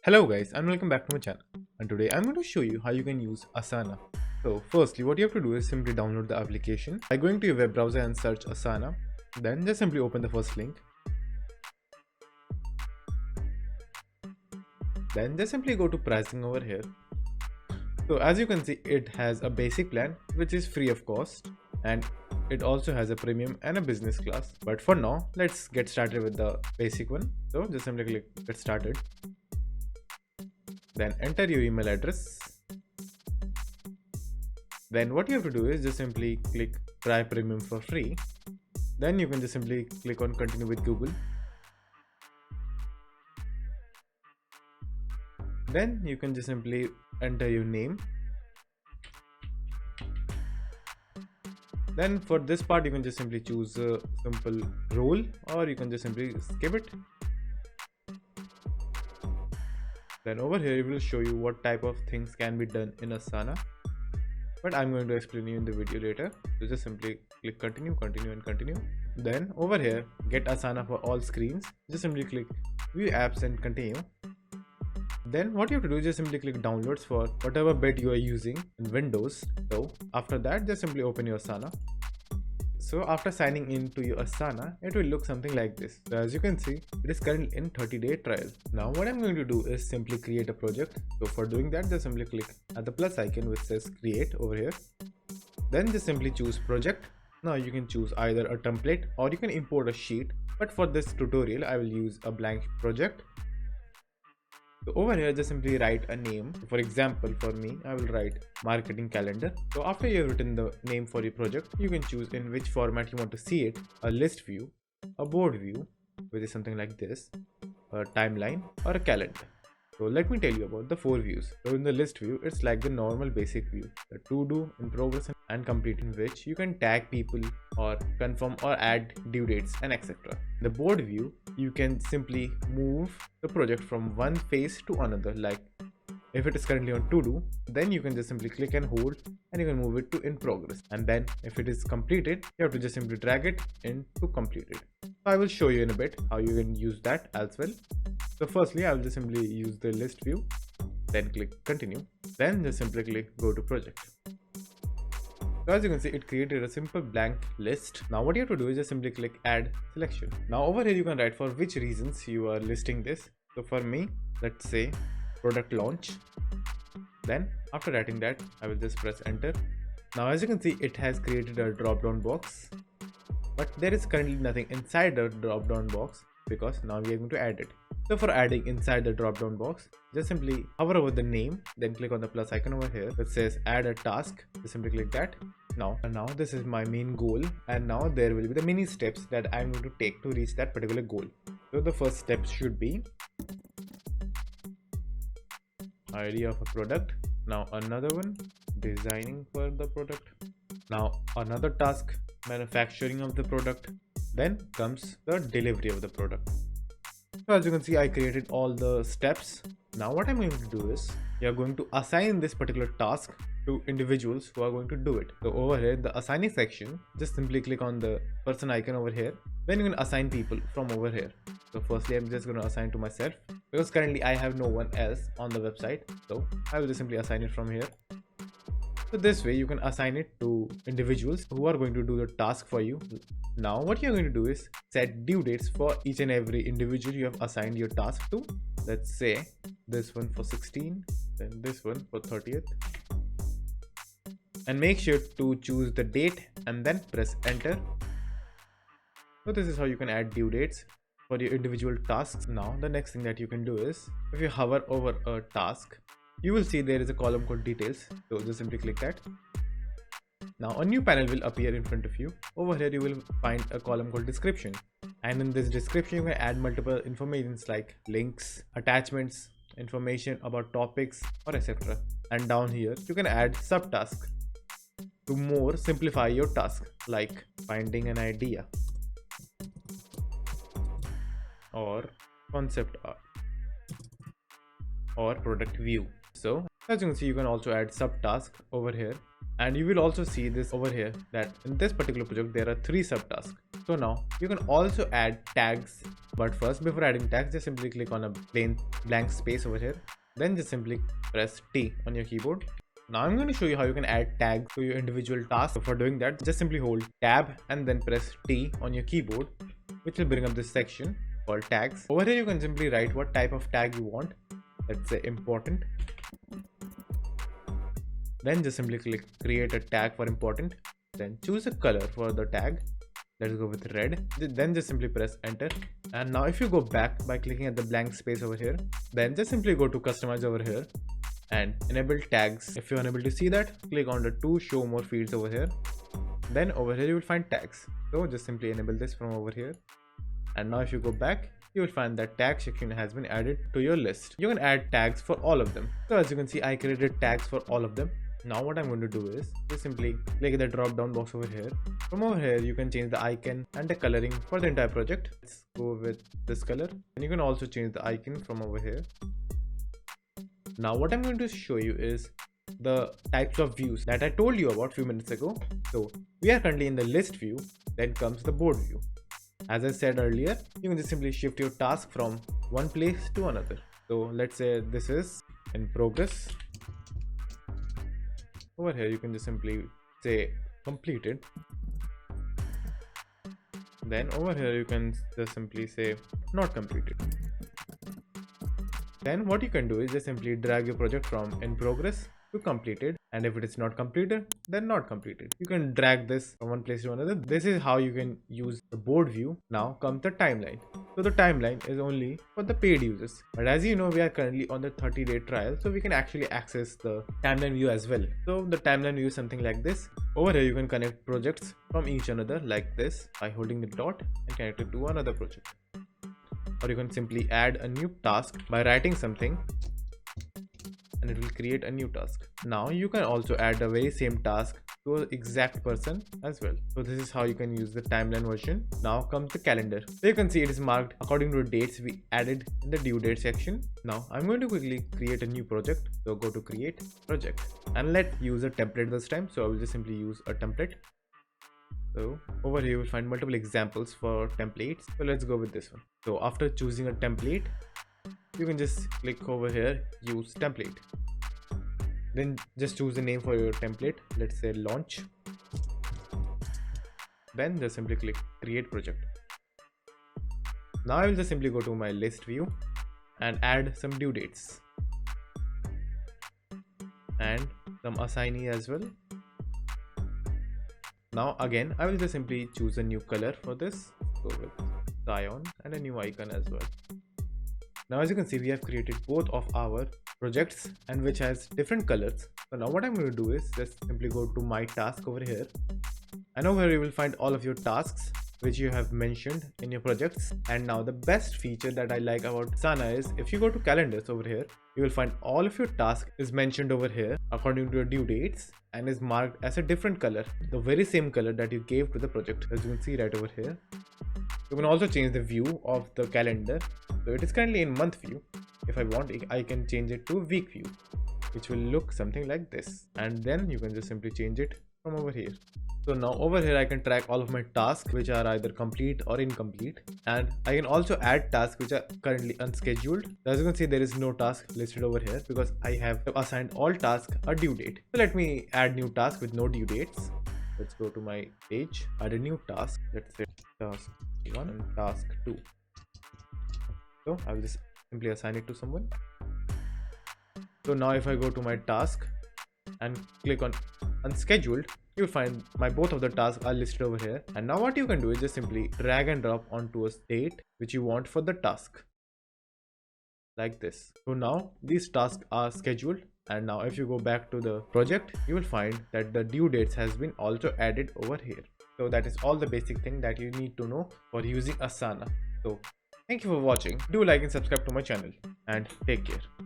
Hello guys and welcome back to my channel, and today I'm going to show you how you can use Asana. So firstly, what you have to do is simply download the application by going to your web browser and search Asana. Then just simply open the first link. Then just simply go to pricing over here. So as you can see, it has a basic plan which is free of cost, and it also has a premium and a business class. But for now, let's get started with the basic one. So just simply click get started. Then enter your email address. Then what you have to do is just simply click try premium for free. Then you can just simply click on continue with Google. Then you can just simply enter your name. Then for this part you can just simply choose a simple role, or you can just simply skip it. Then over here it will show you what type of things can be done in Asana, but I'm going to explain you in the video later. So just simply click continue, continue and continue. Then over here, get Asana for all screens. Just simply click view apps and continue. Then what you have to do is just simply click downloads for whatever bit you are using in Windows. So after that, just simply open your Asana. So after signing in to your Asana, it will look something like this. So as you can see, it is currently in 30-day trial. Now what I'm going to do is simply create a project. So for doing that, just simply click at the plus icon which says create over here. Then just simply choose project. Now you can choose either a template or you can import a sheet. But for this tutorial, I will use a blank project. So over here, just simply write a name. For example, for me, I will write marketing calendar. So after you have written the name for your project, you can choose in which format you want to see it: a list view, a board view, which is something like this, a timeline, or a calendar. So let me tell you about the four views. So in the list view, it's like the normal basic view, the to do, in progress and complete, in which you can tag people or confirm or add due dates and etc. The board view, you can simply move the project from one phase to another. Like if it is currently on to do, then you can just simply click and hold and you can move it to in progress. And then if it is completed, you have to just simply drag it in to complete it. So I will show you in a bit how you can use that as well. So firstly, I will just simply use the list view, then click continue, then just simply click go to project. So as you can see, it created a simple blank list. Now what you have to do is just simply click add selection. Now over here you can write for which reasons you are listing this. So for me, let's say product launch. Then after writing that, I will just press enter. Now as you can see, it has created a drop down box, but there is currently nothing inside the drop down box because now we are going to add it. So for adding inside the drop down box, just simply hover over the name, then click on the plus icon over here that says add a task. Just simply click that. Now this is my main goal, and now there will be the mini steps that I'm going to take to reach that particular goal. So the first step should be idea of a product. Now another one, designing for the product. Now another task, manufacturing of the product. Then comes the delivery of the product. So as you can see, I created all the steps. Now what I'm going to do is, you're going to assign this particular task to individuals who are going to do it. So over here, the assigning section, just simply click on the person icon over here. Then you can assign people from over here. So firstly, I'm just going to assign to myself because currently I have no one else on the website. So I will just simply assign it from here. So this way you can assign it to individuals who are going to do the task for you. Now what you're going to do is set due dates for each and every individual you have assigned your task to. Let's say this one for 16, then this one for 30th. And make sure to choose the date and then press enter. So this is how you can add due dates for your individual tasks. Now the next thing that you can do is, if you hover over a task, you will see there is a column called details. So just simply click that. Now a new panel will appear in front of you. Over here you will find a column called description. And in this description you can add multiple informations like links, attachments, information about topics or etc. And down here you can add subtasks to more simplify your task, like finding an idea or concept art or product view. So as you can see, you can also add subtasks over here, and you will also see this over here that in this particular project there are 3 subtasks. So now you can also add tags, but first before adding tags, just simply click on a plain blank space over here. Then just simply press T on your keyboard. Now I'm going to show you how you can add tags to your individual tasks. So for doing that, just simply hold tab and then press T on your keyboard, which will bring up this section called tags. Over here you can simply write what type of tag you want. Let's say important. Then just simply click create a tag for important. Then choose a color for the tag. Let's go with red. Then just simply press enter. And now if you go back by clicking at the blank space over here, then just simply go to customize over here and enable tags. If you're unable to see that, click on the to show more fields over here. Then over here you will find tags. So just simply enable this from over here. And now if you go back, you will find that tag section has been added to your list. You can add tags for all of them. So as you can see, I created tags for all of them. Now what I'm going to do is just simply click the drop down box over here. From over here you can change the icon and the coloring for the entire project. Let's go with this color, and you can also change the icon from over here. Now what I'm going to show you is the types of views that I told you about a few minutes ago. So we are currently in the list view, then comes the board view. As I said earlier, you can just simply shift your task from one place to another. So let's say this is in progress. Over here you can just simply say completed. Then over here you can just simply say not completed. Then what you can do is just simply drag your project from in progress to completed, and if it is not completed, then not completed. You can drag this from one place to another. This is how you can use the board view. Now comes the timeline. So the timeline is only for the paid users, but as you know, we are currently on the 30-day trial, so we can actually access the timeline view as well. So the timeline view is something like this. Over here you can connect projects from each another like this by holding the dot and connect it to another project. Or you can simply add a new task by writing something, and it will create a new task. Now you can also add the very same task to an exact person as well. So this is how you can use the timeline version. Now comes the calendar. So you can see it is marked according to the dates we added in the due date section. Now I'm going to quickly create a new project. So go to create project and let's use a template this time. So I will just simply use a template. So over here you will find multiple examples for templates. So let's go with this one. So after choosing a template, you can just click over here, use template. Then just choose the name for your template. Let's say launch. Then just simply click create project. Now I will just simply go to my list view and add some due dates and some assignee as well. Now again, I will just simply choose a new color for this. Go with cyan and a new icon as well. Now as you can see, we have created both of our projects and which has different colors. So now what I'm going to do is just simply go to my task over here, and over here you will find all of your tasks which you have mentioned in your projects. And now the best feature that I like about Asana is if you go to calendars over here, you will find all of your tasks is mentioned over here according to your due dates and is marked as a different color, the very same color that you gave to the project, as you can see right over here. You can also change the view of the calendar. So it is currently in month view. If I want, I can change it to week view, which will look something like this. And then you can just simply change it from over here. So now over here I can track all of my tasks which are either complete or incomplete, and I can also add tasks which are currently unscheduled. As you can see, there is no task listed over here because I have assigned all tasks a due date. So let me add new task with no due dates. Let's go to my page, add a new task. Let's say task 1 and task 2. So I will just simply assign it to someone. So now if I go to my task and click on unscheduled, you'll find my both of the tasks are listed over here. And now what you can do is just simply drag and drop onto a date which you want for the task, like this. So now these tasks are scheduled, and now if you go back to the project, you will find that the due dates has been also added over here. So that is all the basic thing that you need to know for using Asana. So thank you for watching. Do like and subscribe to my channel, and take care.